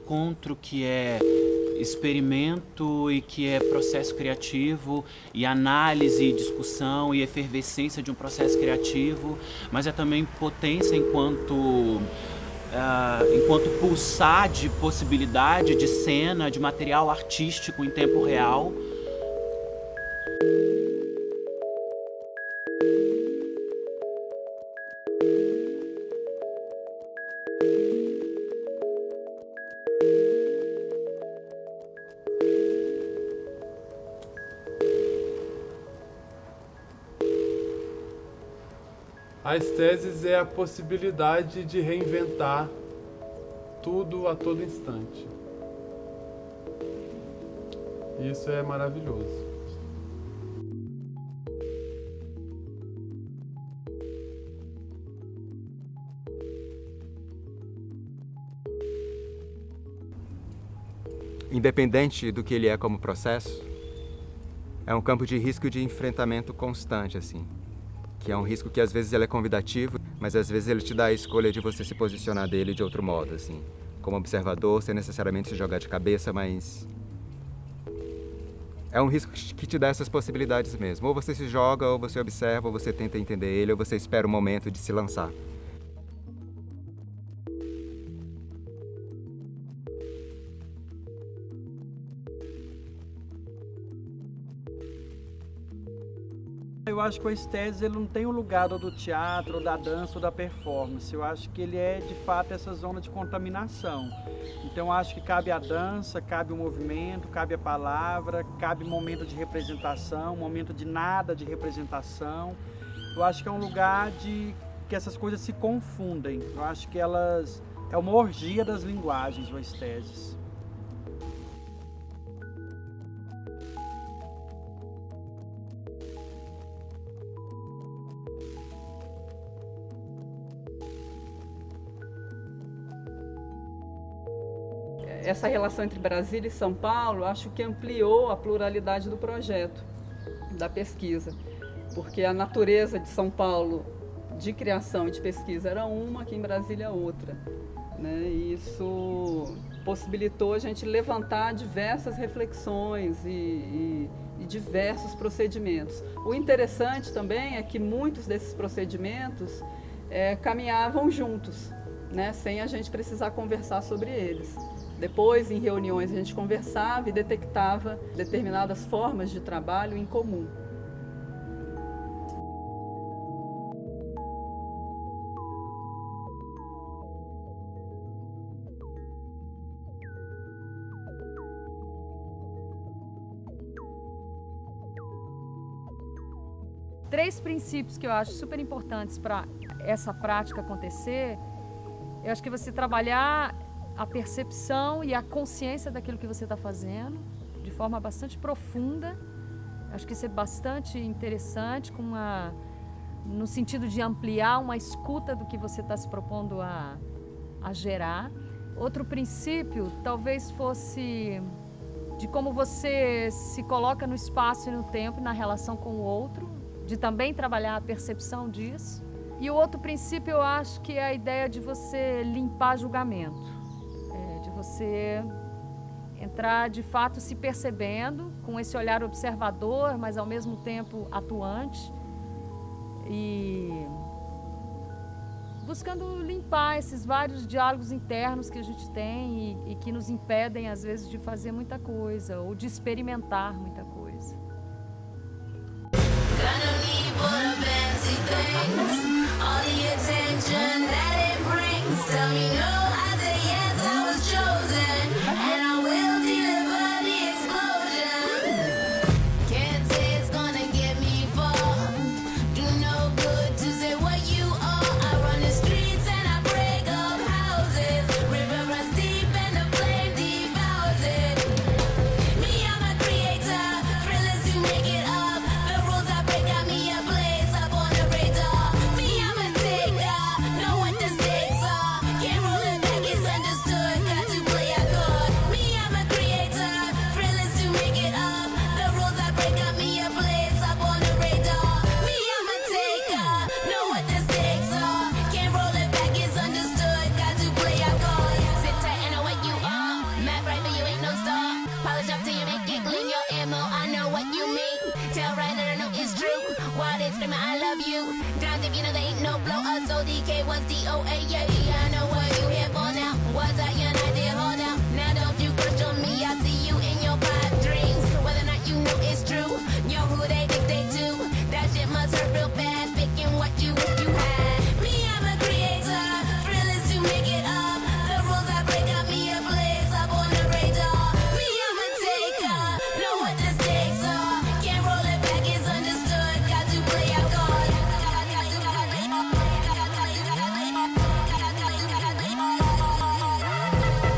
encontro que é experimento e que é processo criativo e análise, discussão e efervescência de um processo criativo, mas é também potência enquanto pulsar de possibilidade, de cena, de material artístico em tempo real. A esteses é a possibilidade de reinventar tudo a todo instante. Isso é maravilhoso. Independente do que ele é como processo, é um campo de risco de enfrentamento constante, assim. Que é um risco que às vezes ele é convidativo, mas às vezes ele te dá a escolha de você se posicionar dele de outro modo, assim. Como observador, sem necessariamente se jogar de cabeça, mas... é um risco que te dá essas possibilidades mesmo. Ou você se joga, ou você observa, ou você tenta entender ele, ou você espera o momento de se lançar. Eu acho que o esteses ele não tem um lugar ou do teatro, ou da dança, ou da performance. Eu acho que ele é, de fato, essa zona de contaminação. Então, eu acho que cabe a dança, cabe o movimento, cabe a palavra, cabe momento de representação, momento de nada de representação. Eu acho que é um lugar de que essas coisas se confundem. Eu acho que elas... é uma orgia das linguagens, o esteses. Essa relação entre Brasília e São Paulo, acho que ampliou a pluralidade do projeto, da pesquisa, porque a natureza de São Paulo de criação e de pesquisa era uma, aqui em Brasília outra, né? E isso possibilitou a gente levantar diversas reflexões e diversos procedimentos. O interessante também é que muitos desses procedimentos caminhavam juntos, né? Sem a gente precisar conversar sobre eles. Depois, em reuniões, a gente conversava e detectava determinadas formas de trabalho em comum. Três princípios que eu acho super importantes para essa prática acontecer. Eu acho que você trabalhar a percepção e a consciência daquilo que você está fazendo de forma bastante profunda. Acho que isso é bastante interessante, no sentido de ampliar uma escuta do que você está se propondo a gerar. Outro princípio talvez fosse de como você se coloca no espaço e no tempo, na relação com o outro, de também trabalhar a percepção disso. E o outro princípio eu acho que é a ideia de você limpar julgamento. Você entrar de fato se percebendo com esse olhar observador, mas ao mesmo tempo atuante e buscando limpar esses vários diálogos internos que a gente tem e que nos impedem às vezes de fazer muita coisa ou de experimentar muita coisa. Rolling screaming, I love you. Down if you know there ain't no blow up, so DK was DOA, yeah. I know what you here for now. Was I your idea, hold out? Now don't you question me, I see you in your pipe dreams. Whether or not you know it's true, you know who they dictate to. That shit must hurt real bad, picking what you wish you had. Me, I'm a creator, thrillers to make it up. The rules I break got me a place up on the radar. Me, I'm a taker, know what the stakes are. Can't roll it back, it's understood. Got to play our cards.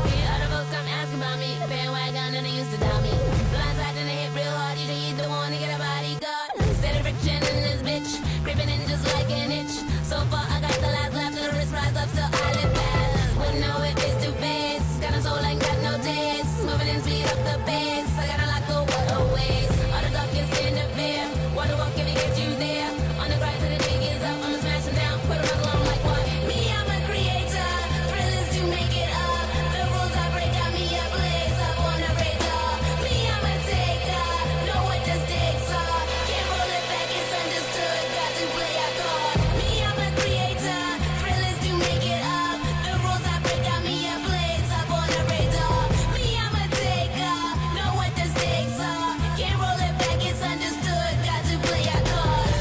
The other folks come asking about me. Bandwagon and they used to tell me. Blindside and they hit real hard, you don't want to get a bodyguard. Steady friction in this bitch, creeping in just like an itch. So far I got the last left, the wrist rise up, still I live fast. Wouldn't know if it's too fast, got a soul ain't got no taste. Moving and speed up the pace, I gotta lock the water ways. All the talk is in the fear, water walk if it get you there. On the grind till the day is up, I'ma smash them down, put them alone like what? Me, I'm a creator, thrillers to make it up. The rules I break got me a place up on the radar. Me, I'm a taker, know what the stakes are. Can't roll it back, it's understood, got to play our cards. Me, I'm a creator, thrillers to make it up. The rules I break got me a place up on the radar. Me, I'm a taker, know what the stakes are. Can't roll it back, it's understood, got to play our cards.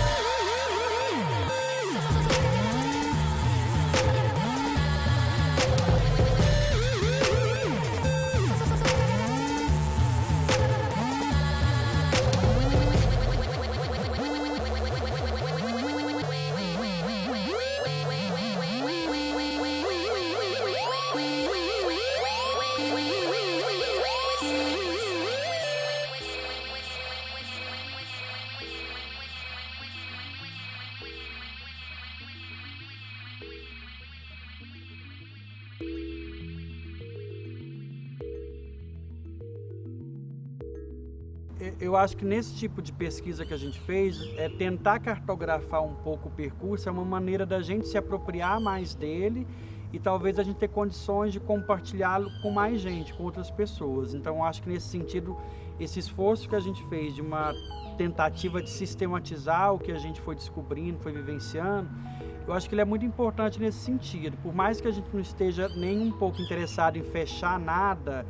Eu acho que nesse tipo de pesquisa que a gente fez, tentar cartografar um pouco o percurso é uma maneira da gente se apropriar mais dele e talvez a gente ter condições de compartilhá-lo com mais gente, com outras pessoas. Então, acho que nesse sentido, esse esforço que a gente fez de uma tentativa de sistematizar o que a gente foi descobrindo, foi vivenciando, eu acho que ele é muito importante nesse sentido. Por mais que a gente não esteja nem um pouco interessado em fechar nada,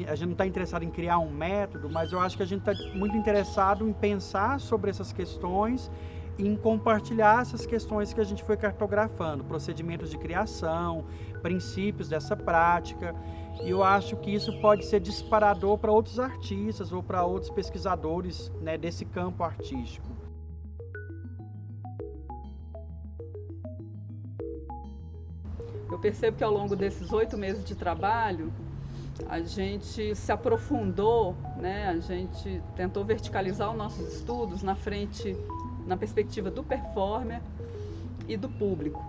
a gente não está interessado em criar um método, mas eu acho que a gente está muito interessado em pensar sobre essas questões e em compartilhar essas questões que a gente foi cartografando, procedimentos de criação, princípios dessa prática. E eu acho que isso pode ser disparador para outros artistas ou para outros pesquisadores, né, desse campo artístico. Eu percebo que ao longo desses 8 meses de trabalho, a gente se aprofundou, né? A gente tentou verticalizar os nossos estudos na perspectiva do performer e do público,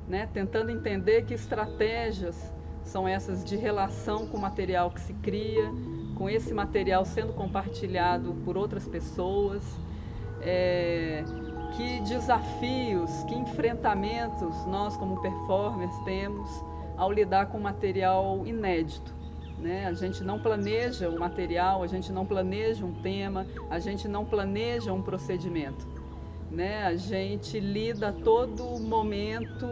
né? Tentando entender que estratégias são essas de relação com o material que se cria, com esse material sendo compartilhado por outras pessoas, que desafios, que enfrentamentos nós como performers temos ao lidar com material inédito. Né? A gente não planeja o material, a gente não planeja um tema, a gente não planeja um procedimento. Né? A gente lida a todo momento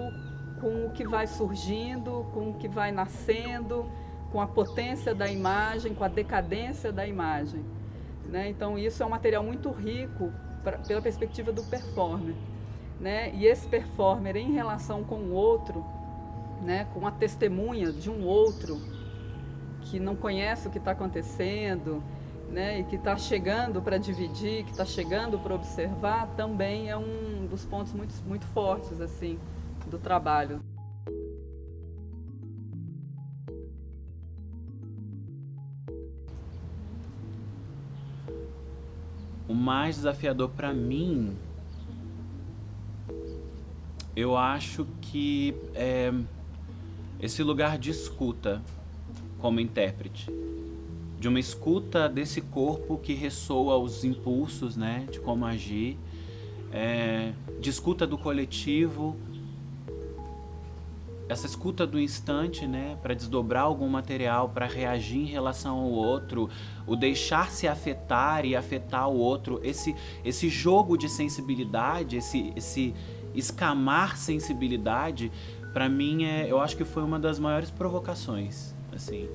com o que vai surgindo, com o que vai nascendo, com a potência da imagem, com a decadência da imagem. Né? Então isso é um material muito rico pela perspectiva do performer. Né? E esse performer em relação com o outro, né? Com a testemunha de um outro, que não conhece o que está acontecendo, né, e que está chegando para dividir, que está chegando para observar, também é um dos pontos muito, muito fortes assim, do trabalho. O mais desafiador para mim, eu acho que é esse lugar de escuta como intérprete, de uma escuta desse corpo que ressoa os impulsos, né, de como agir, de escuta do coletivo essa escuta do instante, né, para desdobrar algum material, para reagir em relação ao outro, o deixar se afetar e afetar o outro, esse jogo de sensibilidade, esse escamar sensibilidade, para mim eu acho que foi uma das maiores provocações, assim.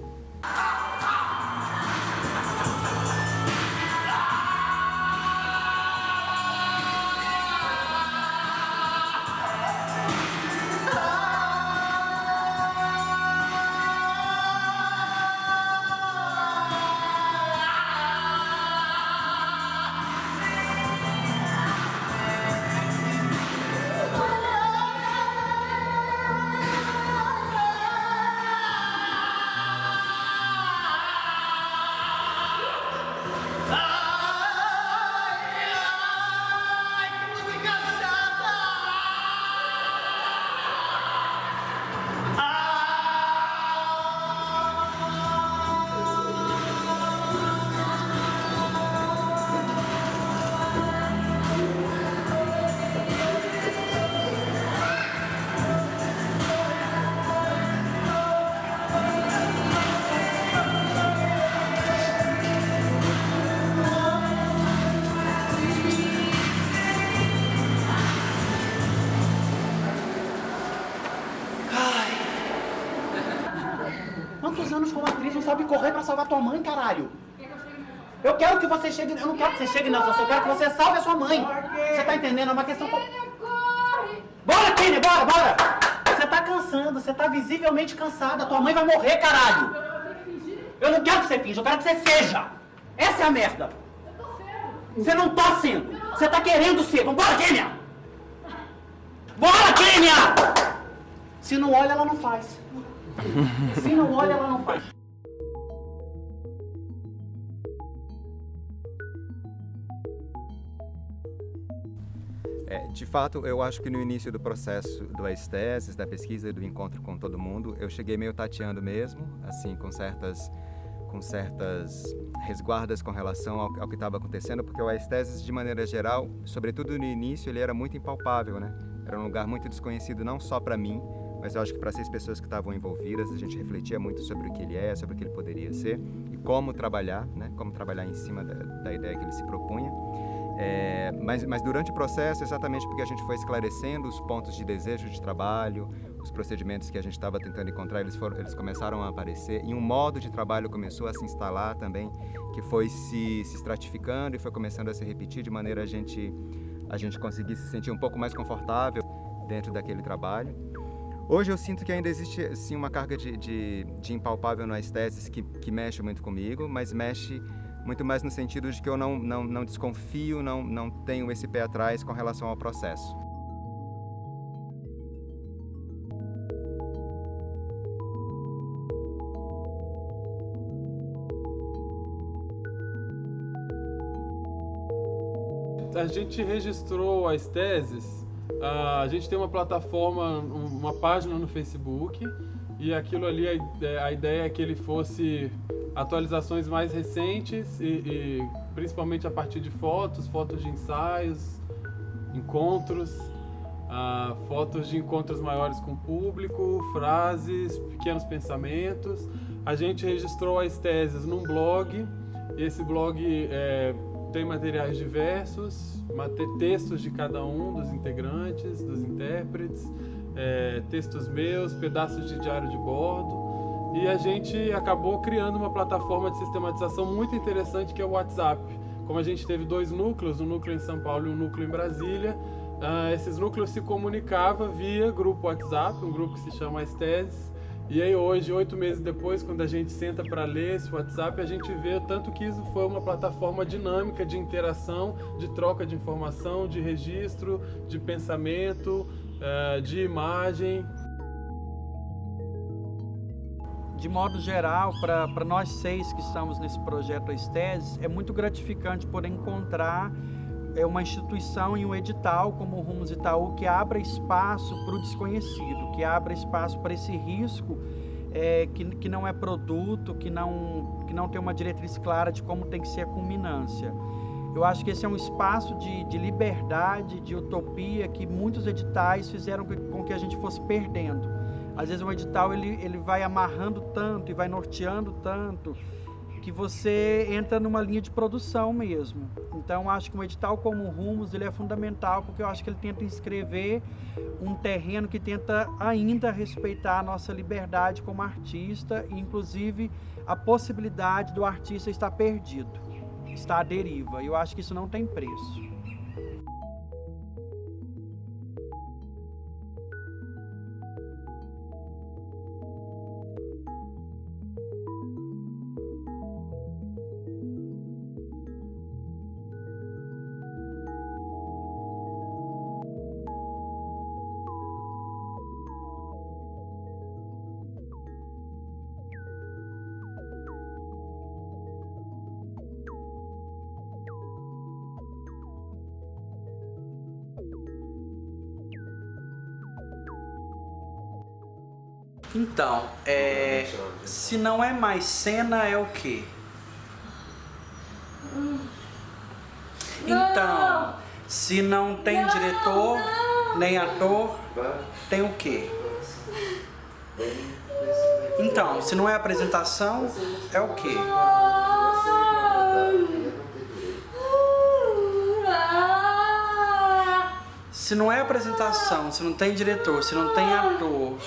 Quantos anos como atriz não sabe correr pra salvar tua mãe, caralho? Eu quero que você chegue... Eu não quero que você chegue na situação, eu quero que você salve a sua mãe. Você tá entendendo? É uma questão... Bora, Kenny, bora, bora! Você tá cansando, você tá visivelmente cansada. Tua mãe vai morrer, caralho! Eu não quero que você finja, eu quero que você seja! Essa é a merda! Você não tá sendo! Você tá querendo ser! Vambora, Kênia! Bora, Kênia! Se não olha, ela não faz. Se não olha, ela não faz. De fato, eu acho que no início do processo do Aesthesis, da pesquisa e do encontro com todo mundo, eu cheguei meio tateando mesmo, assim, com certas resguardas com relação ao que estava acontecendo, porque o Aesthesis, de maneira geral, sobretudo no início, ele era muito impalpável, né? Era um lugar muito desconhecido, não só para mim, mas eu acho que para 6 pessoas que estavam envolvidas, a gente refletia muito sobre o que ele é, sobre o que ele poderia ser e como trabalhar, né? Como trabalhar em cima da ideia que ele se propunha. Mas durante o processo, exatamente porque a gente foi esclarecendo os pontos de desejo de trabalho, os procedimentos que a gente estava tentando encontrar, eles começaram a aparecer e um modo de trabalho começou a se instalar também, que foi se estratificando e foi começando a se repetir de maneira a gente conseguir se sentir um pouco mais confortável dentro daquele trabalho. Hoje eu sinto que ainda existe assim, uma carga de impalpável no Aesthesis que mexe muito comigo, mas mexe muito mais no sentido de que eu não desconfio, não tenho esse pé atrás com relação ao processo. A gente registrou a Aesthesis, a gente tem uma plataforma, uma página no Facebook, e aquilo ali, a ideia é que ele fosse atualizações mais recentes e principalmente a partir de fotos de ensaios, encontros, fotos de encontros maiores com o público, frases, pequenos pensamentos. A gente registrou a Aesthesis num blog, e esse blog tem materiais diversos, textos de cada um dos integrantes, dos intérpretes, textos meus, pedaços de diário de bordo. E a gente acabou criando uma plataforma de sistematização muito interessante que é o WhatsApp. Como a gente teve 2 núcleos, um núcleo em São Paulo e um núcleo em Brasília, esses núcleos se comunicavam via grupo WhatsApp, um grupo que se chama Aesthesis. E aí hoje, 8 meses depois, quando a gente senta para ler esse WhatsApp, a gente vê o tanto que isso foi uma plataforma dinâmica de interação, de troca de informação, de registro, de pensamento, de imagem. De modo geral, para nós 6 que estamos nesse projeto Aesthesis, é muito gratificante poder encontrar uma instituição e um edital como o Rumos Itaú que abra espaço para o desconhecido, que abra espaço para esse risco que não é produto, que não tem uma diretriz clara de como tem que ser a culminância. Eu acho que esse é um espaço de liberdade, de utopia, que muitos editais fizeram com que a gente fosse perdendo. Às vezes um edital ele vai amarrando tanto e vai norteando tanto que você entra numa linha de produção mesmo. Então acho que um edital como o Rumos ele é fundamental, porque eu acho que ele tenta inscrever um terreno que tenta ainda respeitar a nossa liberdade como artista e inclusive a possibilidade do artista estar perdido, estar à deriva. Eu acho que isso não tem preço. Então, se não é mais cena, é o quê? Então, se não tem diretor, nem ator, tem o quê? Então, se não é apresentação, é o quê? Se não é apresentação, se não tem diretor, se não tem ator,